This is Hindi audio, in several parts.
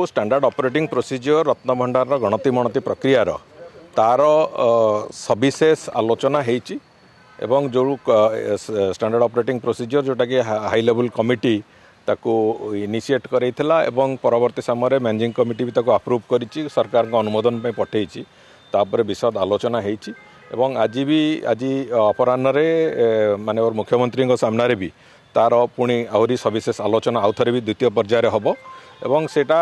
स्टैंडर्ड ऑपरेटिंग प्रोसीजर रत्नभंडार गणति मणति प्रक्रियार तार सविशेष आलोचना होती एवं जो स्टैंडर्ड ऑपरेटिंग प्रोसीजर जोटा कि हाई लेवल कमिटी ताको इनिशिएट करैथिला एवं परवर्ती समय मैनेजिंग कमिटी भी ताको अप्रूव करिछि सरकार का अनुमोदन पे पठेइछि तापर विशद आलोचना होती एवं आज अपराह्न माननीय मुख्यमंत्री सामने भी तार पुणी आहरी सविशेष आलोचना आउ थे भी द्वितीय पर्यायर हम एवं सेटा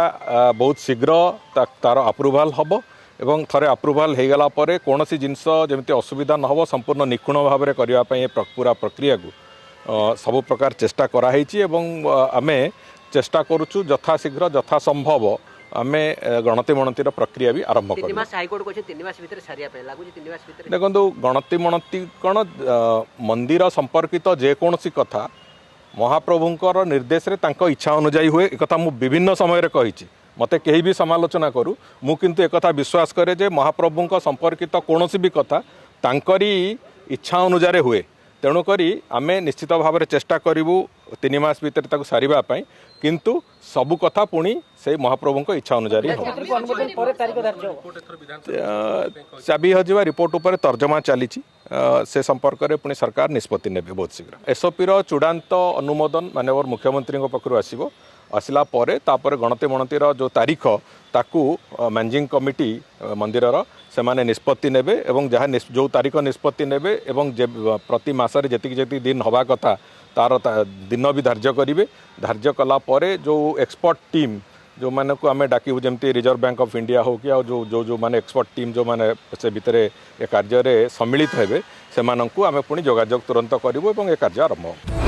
बहुत शीघ्र तार अप्रूवाल हम एवं थरे अप्रूवाल हो गला परे कौन सी जिनस जमी असुविधा न हो संपूर्ण निखुण भाव में करने पूरा प्रक्रिया को सबु प्रकार चेष्टा कराई आमे चेष्टा करुचु यथाशीघ्र यथासंभव आमे गणति मणतिर प्रक्रिया भी आरंभ कर देखो गणति मणति कौन मंदिर संपर्कित जेकोसी कथा महाप्रभुंकर निर्देश रे तांको इच्छा अनुजाई हुए एक कथा मु विभिन्न समय रे कहिछि मते केही भी समालोचना करू मु किंतु एक कथा विश्वास करे जे महाप्रभुंक संपर्कित कोनोसी भी कथा तांकरी इच्छा अनुसार हुए तेणु करी आमे निश्चित भाव में चेष्टा करूँ 3 मास भीतर ताकू सारिबा पई किंतु सबु कथा पुणी से महाप्रभुंक इच्छा अनुसार चाबी हजिवा रिपोर्ट उपर तर्जमा चली से संपर्क में पुणी सरकार निष्पत्ति ने बहुत शीघ्र एसओपी चूड़ांत अनुमोदन माननीय मुख्यमंत्री पक्षर आसो आसला तापर गणति मणतिर जो तारीख ताकू मैनेजिंग कमिटी मंदिर से माने निष्पत्ति नेबे एवं जहाँ जो तारीख निष्पत्ति नेबे एवं प्रति मासरे जेतिक दिन हवा कथा तार दिन भी धार्य करेंगे धार्य कला परे जो एक्सपर्ट टीम जो माने को आमे डाकिबु जमती रिजर्व बैंक ऑफ इंडिया हो कि जो जो जो माने एक्सपर्ट टीम जो माने से भितर ए कार्य सम्मिलित हेबे से माननकु आमे पुणी जोगाजोग तुरंत करिवु एवं ए कार्य आरंभ